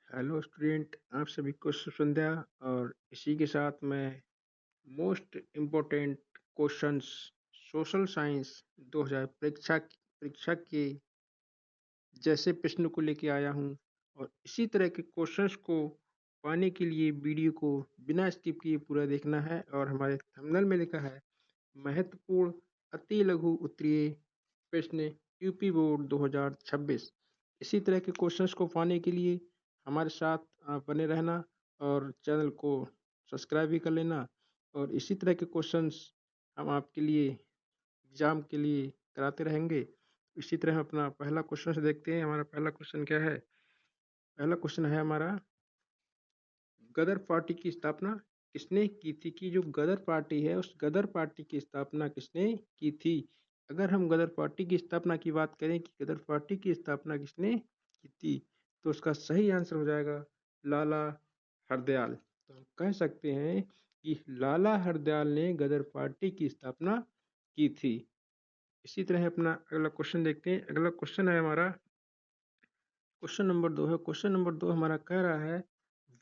Hello student, आप सभी को शुभ संध्या। और इसी के साथ मैं most important questions social science 2000 परीक्षा के जैसे प्रश्न को लेके आया हूँ। और इसी तरह के क्वेश्चंस को पाने के लिए वीडियो को बिना स्किप किए पूरा देखना है। और हमारे थंबनेल में लिखा है महत्वपूर्ण अति लघु उत्तरीय प्रश्न यूपी बोर्ड 2026। इसी तरह के क्वेश्चंस को पाने के लिए हमारे साथ आप बने रहना और चैनल को सब्सक्राइब भी कर लेना। और इसी तरह के क्वेश्चंस हम आपके लिए एग्जाम के लिए कराते रहेंगे। इसी तरह हम अपना पहला क्वेश्चन से देखते हैं। हमारा पहला क्वेश्चन क्या है? पहला क्वेश्चन है हमारा, गदर पार्टी की स्थापना किसने की थी? कि जो गदर पार्टी है उस गदर पार्टी की स्थापना किसने की थी? अगर हम गदर पार्टी की स्थापना की बात करें कि गदर पार्टी की स्थापना किसने की थी, तो उसका सही आंसर हो जाएगा लाला हरदयाल। तो हम कह सकते हैं कि लाला हरदयाल ने गदर पार्टी की स्थापना की थी। इसी तरह अपना अगला क्वेश्चन देखते हैं। अगला क्वेश्चन है हमारा, क्वेश्चन नंबर 2 है। क्वेश्चन नंबर 2 हमारा कह रहा है,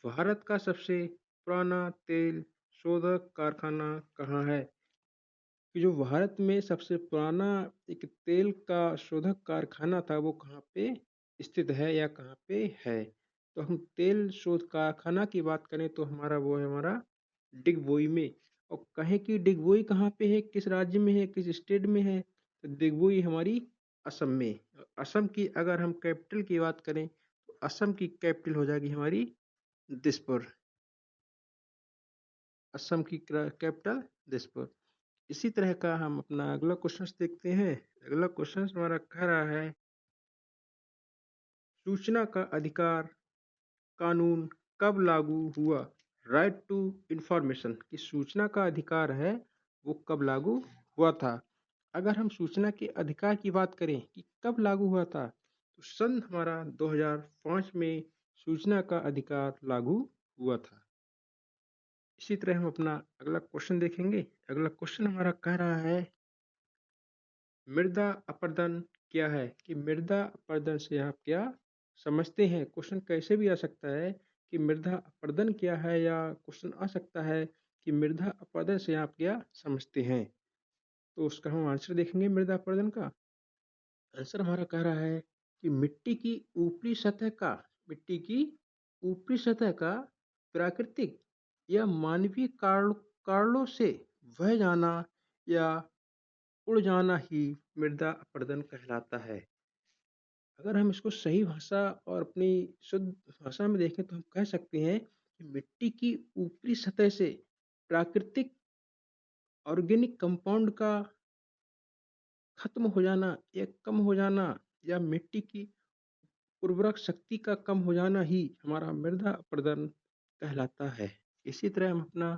भारत का सबसे पुराना तेल शोधक कारखाना कहाँ है? कि जो भारत में सबसे पुराना एक तेल का शोधक कारखाना था वो कहाँ पे स्थित है या कहाँ पे है? तो हम तेल शोध कारखाना की बात करें तो हमारा वो है हमारा डिगबोई में। और कहें कि डिगबोई कहाँ पे है, किस राज्य में है, किस स्टेट में है? तो डिगबोई हमारी असम में। असम की अगर हम कैपिटल की बात करें तो असम की कैपिटल हो जाएगी हमारी दिसपुर। असम की कैपिटल दिसपुर। इसी तरह का हम अपना अगला क्वेश्चन देखते हैं। अगला क्वेश्चन हमारा कह रहा है, सूचना का अधिकार कानून कब लागू हुआ? राइट टू इंफॉर्मेशन की सूचना का अधिकार है वो कब लागू हुआ था? अगर हम सूचना के अधिकार की बात करें कि कब लागू हुआ था, तो सन हमारा 2005 में सूचना का अधिकार लागू हुआ था। इसी तरह हम अपना अगला क्वेश्चन देखेंगे। अगला क्वेश्चन हमारा कह रहा है, मृदा अपरदन क्या है? कि मृदा अपरदन से आप क्या समझते हैं? क्वेश्चन कैसे भी आ सकता है कि मृदा अपरदन क्या है, या क्वेश्चन आ सकता है कि मृदा अपरदन से आप क्या समझते हैं। तो उसका हम आंसर देखेंगे। मृदा अपरदन का आंसर हमारा कह रहा है कि मिट्टी की ऊपरी सतह का प्राकृतिक या मानवीय कारणों से बह जाना या उड़ जाना ही मृदा अपरदन कहलाता है। अगर हम इसको सही भाषा और अपनी शुद्ध भाषा में देखें तो हम कह सकते हैं कि मिट्टी की ऊपरी सतह से प्राकृतिक ऑर्गेनिक कंपाउंड का खत्म हो जाना या कम हो जाना, या मिट्टी की उर्वरक शक्ति का कम हो जाना ही हमारा मृदा अपरदन कहलाता है। इसी तरह हम अपना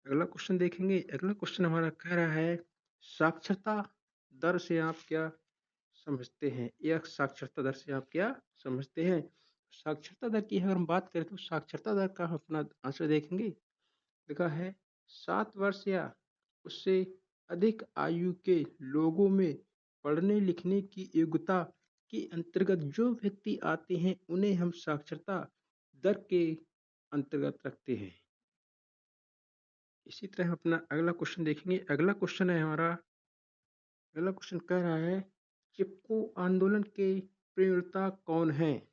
अगला क्वेश्चन देखेंगे। अगला क्वेश्चन हमारा कह रहा है, साक्षरता दर से आप क्या समझते हैं? या साक्षरता दर से आप क्या समझते हैं? साक्षरता दर की अगर हम बात करें तो साक्षरता दर का हम अपना आंसर देखेंगे। लिखा है, 7 वर्ष या उससे अधिक आयु के लोगों में पढ़ने लिखने की योग्यता के अंतर्गत जो व्यक्ति आते हैं उन्हें हम साक्षरता दर के अंतर्गत रखते हैं। इसी तरह हम अपना अगला क्वेश्चन देखेंगे। अगला क्वेश्चन है हमारा, अगला क्वेश्चन कह रहा है, चिपको आंदोलन के प्रणेता कौन है?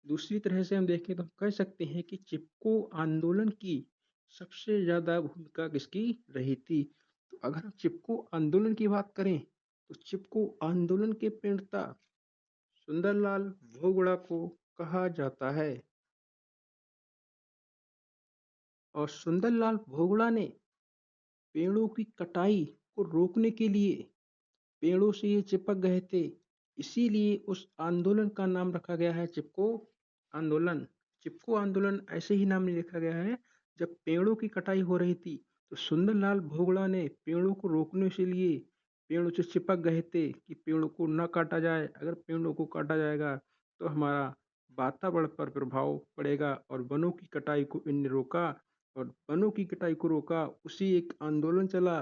दूसरी तरह से हम देखें तो हम कह सकते हैं कि चिपको आंदोलन की सबसे ज्यादा भूमिका किसकी रही थी? तो अगर हम चिपको आंदोलन की बात करें तो चिपको आंदोलन के प्रणेता सुंदरलाल भोगड़ा को कहा जाता है। और सुंदरलाल भोगड़ा ने पेड़ों की कटाई को रोकने के लिए पेड़ों से ये चिपक गए थे, इसीलिए उस आंदोलन का नाम रखा गया है चिपको आंदोलन। चिपको आंदोलन ऐसे ही नाम नहीं रखा गया है। जब पेड़ों की कटाई हो रही थी तो सुंदरलाल भोगड़ा ने पेड़ों को रोकने के लिए पेड़ों से चिपक गए थे कि पेड़ों को न काटा जाए। अगर पेड़ों को काटा जाएगा तो हमारा वातावरण पर प्रभाव पड़ेगा। और वनों की कटाई को इनने रोका, और वनों की कटाई को रोका, उसी एक आंदोलन चला।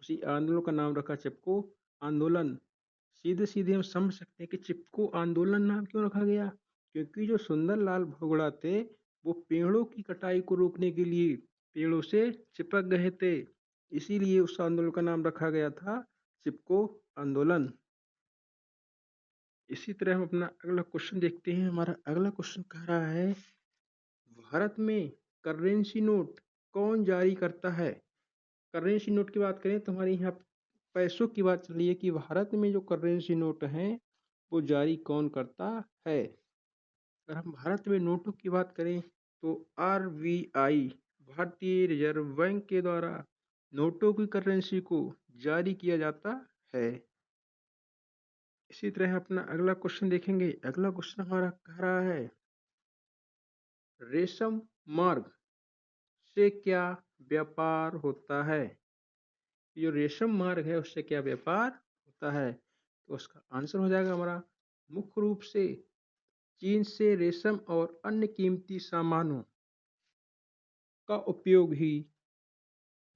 उसी आंदोलन का नाम रखा चिपको आंदोलन। सीधे सीधे हम समझ सकते हैं कि चिपको आंदोलन नाम क्यों रखा गया? क्योंकि जो सुंदरलाल भगोड़ा थे वो पेड़ों की कटाई को रोकने के लिए पेड़ों से चिपक गए थे। इसीलिए उस आंदोलन का नाम रखा गया था चिपको आंदोलन। इसी तरह हम अपना अगला क्वेश्चन देखते हैं। हमारा अगला क्वेश्चन कह रहा है, भारत में करेंसी नोट कौन जारी करता है? करेंसी नोट की बात करें तो हमारे यहाँ पैसों की बात चल रही है कि भारत में जो करेंसी नोट हैं वो जारी कौन करता है। अगर हम भारत में नोटों की बात करें तो आरबीआई भारतीय रिजर्व बैंक के द्वारा नोटों की करेंसी को जारी किया जाता है। इसी तरह अपना अगला क्वेश्चन देखेंगे। अगला क्वेश्चन हमारा कह रहा है, रेशम मार्ग से क्या व्यापार होता है? जो रेशम मार्ग है उससे क्या व्यापार होता है? तो उसका आंसर हो जाएगा हमारा, मुख्य रूप से चीन से रेशम और अन्य कीमती सामानों का उपयोग ही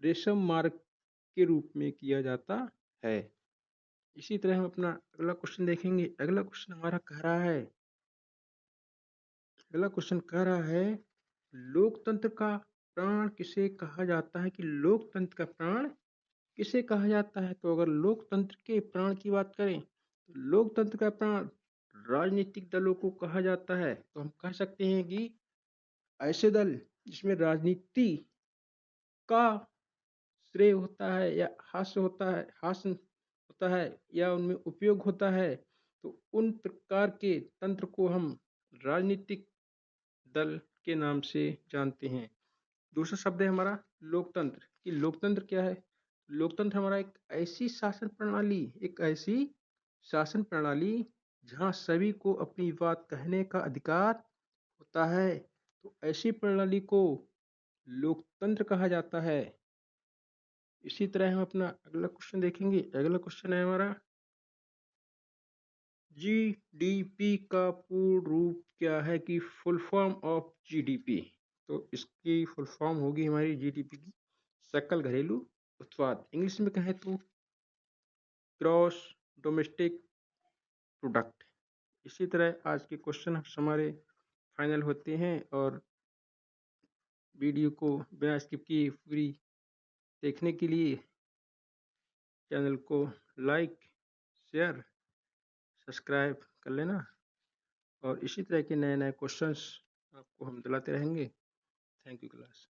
रेशम मार्ग के रूप में किया जाता है। इसी तरह हम अपना अगला क्वेश्चन देखेंगे। अगला क्वेश्चन कह रहा है, लोकतंत्र का प्राण किसे कहा जाता है? कि लोकतंत्र का प्राण किसे कहा जाता है? तो अगर लोकतंत्र के प्राण की बात करें तो लोकतंत्र का प्राण राजनीतिक दलों को कहा जाता है। तो हम कह सकते हैं कि ऐसे दल जिसमें राजनीति का श्रेय होता है या हास्य होता है या उनमें उपयोग होता है, तो उन प्रकार के तंत्र को हम राजनीतिक दल के नाम से जानते हैं। दूसरा शब्द है हमारा लोकतंत्र। कि लोकतंत्र क्या है? लोकतंत्र हमारा एक ऐसी शासन प्रणाली जहाँ सभी को अपनी बात कहने का अधिकार होता है। तो ऐसी प्रणाली को लोकतंत्र कहा जाता है। इसी तरह हम अपना अगला क्वेश्चन देखेंगे। अगला क्वेश्चन है हमारा, जीडीपी का पूर्ण रूप क्या है? कि फुल फॉर्म ऑफ जीडीपी। तो इसकी फुल फॉर्म होगी हमारी जीडीपी की सकल घरेलू उत्पाद। इंग्लिश में कहें तो ग्रॉस डोमेस्टिक प्रोडक्ट। इसी तरह आज के क्वेश्चन हमारे फाइनल होते हैं और वीडियो को बिना स्किप किए पूरी देखने के लिए चैनल को लाइक, शेयर, सब्सक्राइब कर लेना। और इसी तरह के नए नए क्वेश्चंस आपको हम दिलाते रहेंगे। Thank you class.